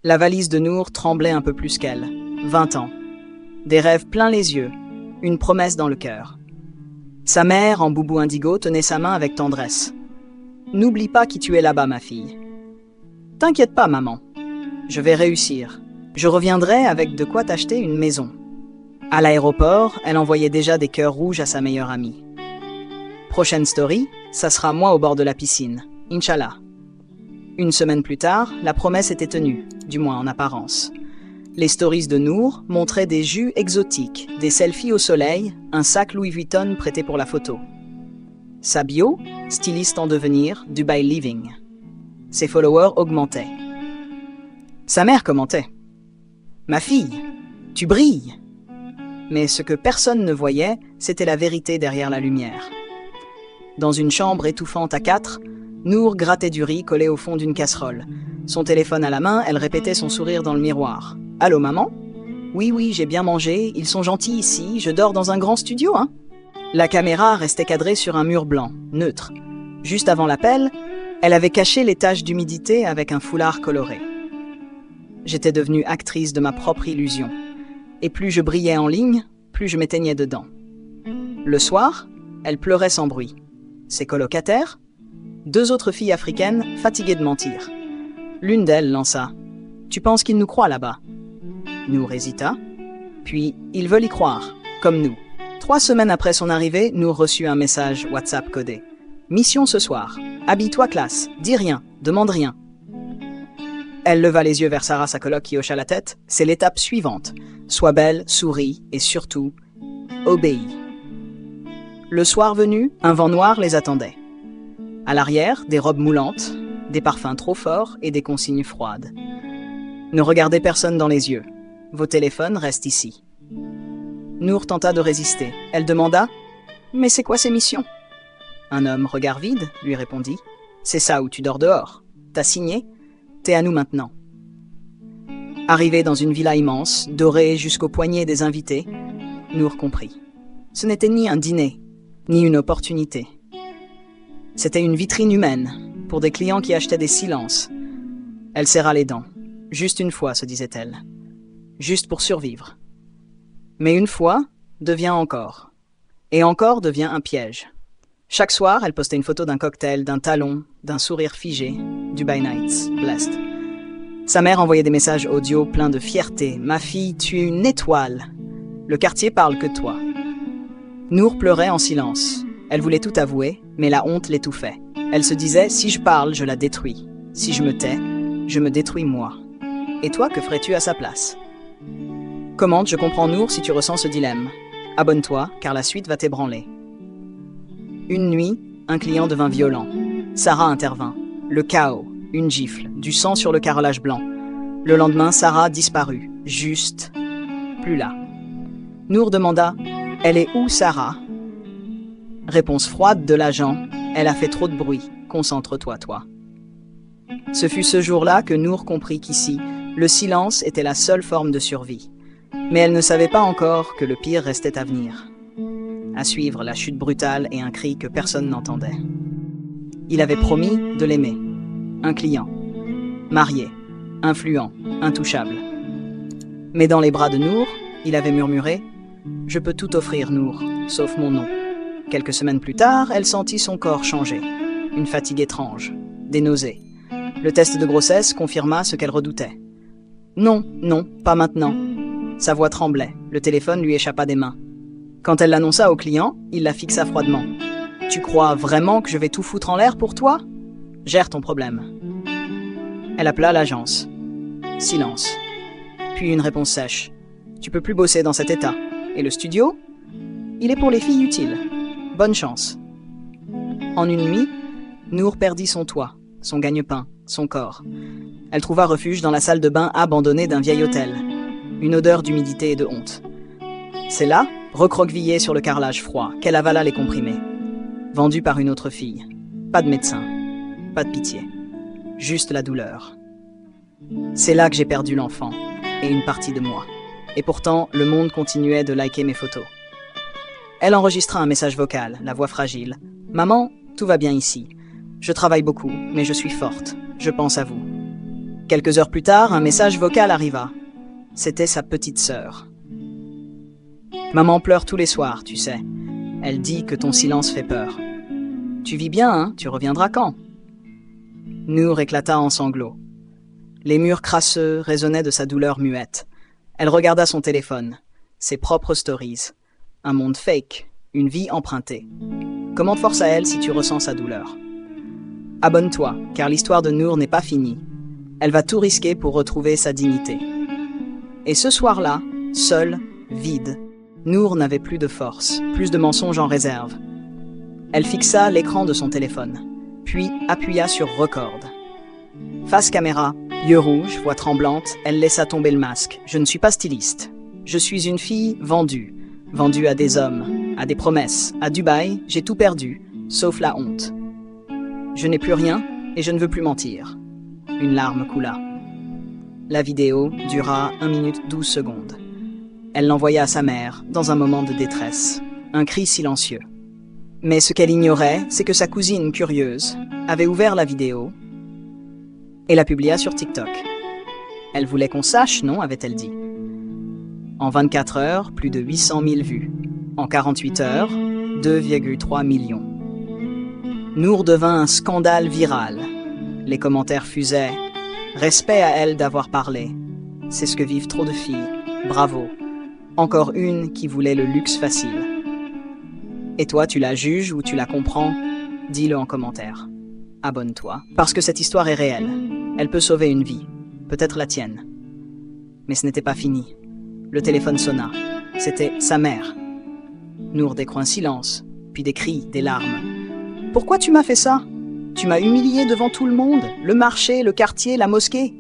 La valise de Nour tremblait un peu plus qu'elle. 20 ans. Des rêves plein les yeux. Une promesse dans le cœur. Sa mère, en boubou indigo, tenait sa main avec tendresse. « N'oublie pas qui tu es là-bas, ma fille. »« T'inquiète pas, maman. Je vais réussir. Je reviendrai avec de quoi t'acheter une maison. » À l'aéroport, elle envoyait déjà des cœurs rouges à sa meilleure amie. Prochaine story, ça sera moi au bord de la piscine. Inch'Allah. Une semaine plus tard, la promesse était tenue, du moins en apparence. Les stories de Nour montraient des jus exotiques, des selfies au soleil, un sac Louis Vuitton prêté pour la photo. Sa bio, styliste en devenir, Dubai Living. Ses followers augmentaient. Sa mère commentait. « Ma fille, tu brilles !» Mais ce que personne ne voyait, c'était la vérité derrière la lumière. Dans une chambre étouffante à 4, Nour grattait du riz collé au fond d'une casserole. Son téléphone à la main, elle répétait son sourire dans le miroir. « Allô, maman ? Oui, oui, j'ai bien mangé, ils sont gentils ici, je dors dans un grand studio, hein ?» La caméra restait cadrée sur un mur blanc, neutre. Juste avant l'appel, elle avait caché les taches d'humidité avec un foulard coloré. J'étais devenue actrice de ma propre illusion. Et plus je brillais en ligne, plus je m'éteignais dedans. Le soir, elle pleurait sans bruit. Ses colocataires, 2 autres filles africaines fatiguées de mentir. L'une d'elles lança « Tu penses qu'ils nous croient là-bas ?» Nour hésita. Puis, ils veulent y croire, comme nous. 3 semaines après son arrivée, Nour reçut un message WhatsApp codé. « Mission ce soir. Habille-toi classe. Dis rien. Demande rien. » Elle leva les yeux vers Sarah, sa coloc, qui hocha la tête. « C'est l'étape suivante. Sois belle, souris et surtout, obéis. » Le soir venu, un vent noir les attendait. À l'arrière, des robes moulantes, des parfums trop forts et des consignes froides. Ne regardez personne dans les yeux. Vos téléphones restent ici. Nour tenta de résister. Elle demanda « Mais c'est quoi ces missions ?» Un homme, regard vide, lui répondit « C'est ça où tu dors dehors. T'as signé ? T'es à nous maintenant. » Arrivée dans une villa immense, dorée jusqu'aux poignets des invités, Nour comprit. Ce n'était ni un dîner, ni une opportunité. C'était une vitrine humaine, pour des clients qui achetaient des silences. Elle serra les dents. Juste une fois, se disait-elle. Juste pour survivre. Mais une fois devient encore. Et encore devient un piège. Chaque soir, elle postait une photo d'un cocktail, d'un talon, d'un sourire figé, Dubai Nights, blessed. Sa mère envoyait des messages audio pleins de fierté. « Ma fille, tu es une étoile. Le quartier parle que de toi. » Nour pleurait en silence. Elle voulait tout avouer, mais la honte l'étouffait. Elle se disait « Si je parle, je la détruis. Si je me tais, je me détruis moi. Et toi, que ferais-tu à sa place ?» Commente, je comprends Nour si tu ressens ce dilemme. Abonne-toi, car la suite va t'ébranler. Une nuit, un client devint violent. Sarah intervint. Le chaos, une gifle, du sang sur le carrelage blanc. Le lendemain, Sarah disparut. Juste, plus là. Nour demanda « Elle est où, Sarah ?» Réponse froide de l'agent « Elle a fait trop de bruit. Concentre-toi, toi. » Ce fut ce jour-là que Nour comprit qu'ici, le silence était la seule forme de survie. Mais elle ne savait pas encore que le pire restait à venir. À suivre, la chute brutale et un cri que personne n'entendait. Il avait promis de l'aimer. Un client. Marié. Influent. Intouchable. Mais dans les bras de Nour, il avait murmuré « Je peux tout offrir, Nour, sauf mon nom. » Quelques semaines plus tard, elle sentit son corps changer. Une fatigue étrange. Des nausées. Le test de grossesse confirma ce qu'elle redoutait. « Non, non, pas maintenant. » Sa voix tremblait. Le téléphone lui échappa des mains. Quand elle l'annonça au client, il la fixa froidement. « Tu crois vraiment que je vais tout foutre en l'air pour toi ? Gère ton problème. » Elle appela l'agence. Silence. Puis une réponse sèche. « Tu peux plus bosser dans cet état. Et le studio ? Il est pour les filles utiles. Bonne chance. » En une nuit, Nour perdit son toit, son gagne-pain, son corps. Elle trouva refuge dans la salle de bain abandonnée d'un vieil hôtel. Une odeur d'humidité et de honte. C'est là, recroquevillée sur le carrelage froid, qu'elle avala les comprimés. Vendus par une autre fille. Pas de médecin. Pas de pitié. Juste la douleur. C'est là que j'ai perdu l'enfant, et une partie de moi. Et pourtant, le monde continuait de liker mes photos. Elle enregistra un message vocal, la voix fragile. « Maman, tout va bien ici. Je travaille beaucoup, mais je suis forte. Je pense à vous. » Quelques heures plus tard, un message vocal arriva. C'était sa petite sœur. Maman pleure tous les soirs, tu sais. Elle dit que ton silence fait peur. Tu vis bien, hein? Tu reviendras quand? Nour éclata en sanglots. Les murs crasseux résonnaient de sa douleur muette. Elle regarda son téléphone, ses propres stories. Un monde fake, une vie empruntée. Comment te force à elle si tu ressens sa douleur? Abonne-toi, car l'histoire de Nour n'est pas finie. Elle va tout risquer pour retrouver sa dignité. Et ce soir-là, seule, vide, Nour n'avait plus de force, plus de mensonges en réserve. Elle fixa l'écran de son téléphone, puis appuya sur record. Face caméra, yeux rouges, voix tremblante, elle laissa tomber le masque. Je ne suis pas styliste. Je suis une fille vendue. Vendue à des hommes, à des promesses. À Dubaï, j'ai tout perdu, sauf la honte. Je n'ai plus rien et je ne veux plus mentir. Une larme coula. La vidéo dura 1 minute 12 secondes. Elle l'envoya à sa mère, dans un moment de détresse. Un cri silencieux. Mais ce qu'elle ignorait, c'est que sa cousine, curieuse, avait ouvert la vidéo et la publia sur TikTok. Elle voulait qu'on sache, non, avait-elle dit. En 24 heures, plus de 800 000 vues. En 48 heures, 2,3 millions. Nour devint un scandale viral. Les commentaires fusaient. Respect à elle d'avoir parlé. C'est ce que vivent trop de filles. Bravo. Encore une qui voulait le luxe facile. Et toi, tu la juges ou tu la comprends? Dis-le en commentaire. Abonne-toi. Parce que cette histoire est réelle. Elle peut sauver une vie. Peut-être la tienne. Mais ce n'était pas fini. Le téléphone sonna. C'était sa mère. Nour décroît un silence, puis des cris, des larmes. « Pourquoi tu m'as fait ça? Tu m'as humilié devant tout le monde, le marché, le quartier, la mosquée.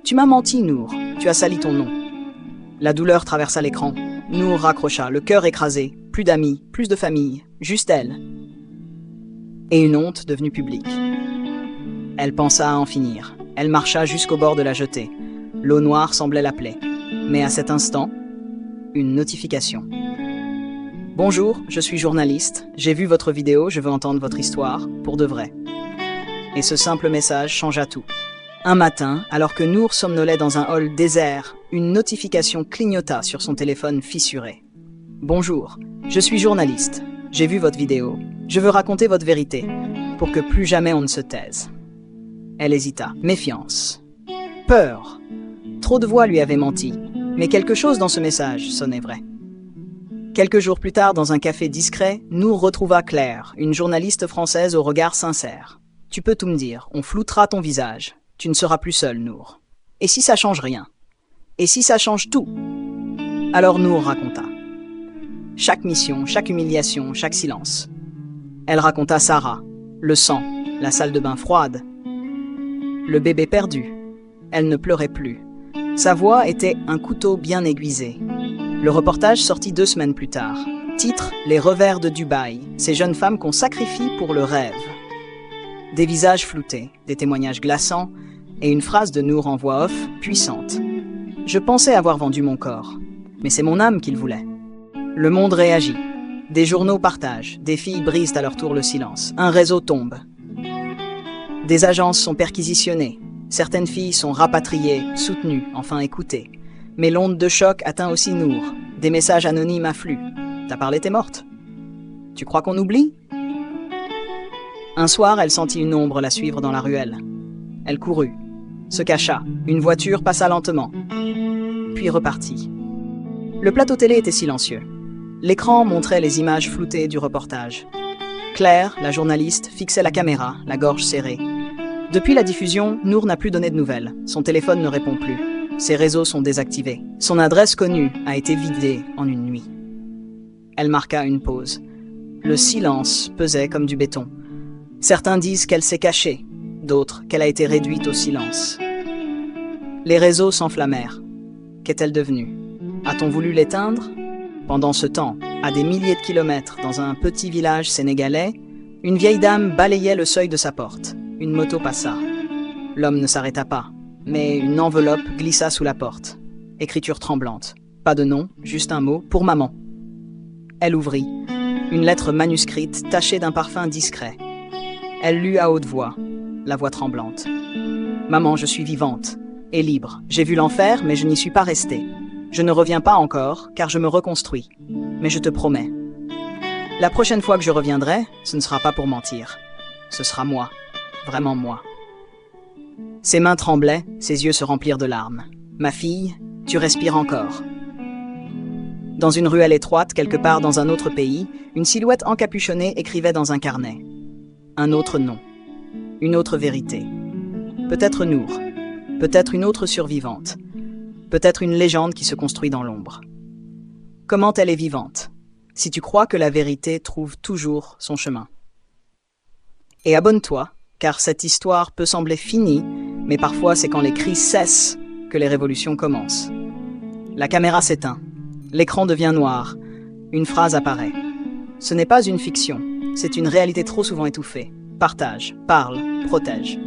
Tu m'as menti, Nour. Tu as sali ton nom. » La douleur traversa l'écran. Nour raccrocha, le cœur écrasé. Plus d'amis, plus de famille, juste elle. Et une honte devenue publique. Elle pensa à en finir. Elle marcha jusqu'au bord de la jetée. L'eau noire semblait l'appeler. Mais à cet instant, une notification. « Bonjour, je suis journaliste. J'ai vu votre vidéo, je veux entendre votre histoire, pour de vrai. » Et ce simple message changea tout. Un matin, alors que Nour somnolait dans un hall désert, une notification clignota sur son téléphone fissuré. « Bonjour, je suis journaliste. J'ai vu votre vidéo. Je veux raconter votre vérité, pour que plus jamais on ne se taise. » Elle hésita. Méfiance. Peur. Trop de voix lui avaient menti, mais quelque chose dans ce message sonnait vrai. Quelques jours plus tard, dans un café discret, Nour retrouva Claire, une journaliste française au regard sincère. « Tu peux tout me dire, on floutera ton visage. Tu ne seras plus seule, Nour. Et si ça change rien? Et si ça change tout ?» Alors Nour raconta. Chaque mission, chaque humiliation, chaque silence. Elle raconta Sarah, le sang, la salle de bain froide, le bébé perdu. Elle ne pleurait plus. Sa voix était un couteau bien aiguisé. Le reportage sortit 2 semaines plus tard. Titre: Les revers de Dubaï, ces jeunes femmes qu'on sacrifie pour le rêve. Des visages floutés, des témoignages glaçants et une phrase de Nour en voix off puissante. Je pensais avoir vendu mon corps, mais c'est mon âme qu'il voulait. Le monde réagit. Des journaux partagent, des filles brisent à leur tour le silence. Un réseau tombe. Des agences sont perquisitionnées. Certaines filles sont rapatriées, soutenues, enfin écoutées. Mais l'onde de choc atteint aussi Nour. Des messages anonymes affluent. T'as parlé, t'es morte. Tu crois qu'on oublie? Un soir, elle sentit une ombre la suivre dans la ruelle. Elle courut, se cacha. Une voiture passa lentement, puis repartit. Le plateau télé était silencieux. L'écran montrait les images floutées du reportage. Claire, la journaliste, fixait la caméra, la gorge serrée. Depuis la diffusion, Nour n'a plus donné de nouvelles. Son téléphone ne répond plus. Ses réseaux sont désactivés. Son adresse connue a été vidée en une nuit. Elle marqua une pause. Le silence pesait comme du béton. Certains disent qu'elle s'est cachée, d'autres qu'elle a été réduite au silence. Les réseaux s'enflammèrent. Qu'est-elle devenue? A-t-on voulu l'éteindre? Pendant ce temps, à des milliers de kilomètres, dans un petit village sénégalais, une vieille dame balayait le seuil de sa porte. Une moto passa. L'homme ne s'arrêta pas, mais une enveloppe glissa sous la porte. Écriture tremblante. Pas de nom, juste un mot, pour maman. Elle ouvrit. Une lettre manuscrite tachée d'un parfum discret. Elle lut à haute voix, la voix tremblante. Maman, je suis vivante et libre. J'ai vu l'enfer, mais je n'y suis pas restée. Je ne reviens pas encore, car je me reconstruis. Mais je te promets. La prochaine fois que je reviendrai, ce ne sera pas pour mentir. Ce sera moi. Vraiment moi. Ses mains tremblaient, ses yeux se remplirent de larmes. Ma fille, tu respires encore. Dans une ruelle étroite, quelque part dans un autre pays, une silhouette encapuchonnée écrivait dans un carnet. Un autre nom. Une autre vérité. Peut-être Nour. Peut-être une autre survivante. Peut-être une légende qui se construit dans l'ombre. Comment elle est vivante, si tu crois que la vérité trouve toujours son chemin. Et abonne-toi, car cette histoire peut sembler finie, mais parfois c'est quand les cris cessent que les révolutions commencent. La caméra s'éteint, l'écran devient noir, une phrase apparaît. Ce n'est pas une fiction, c'est une réalité trop souvent étouffée. Partage, parle, protège.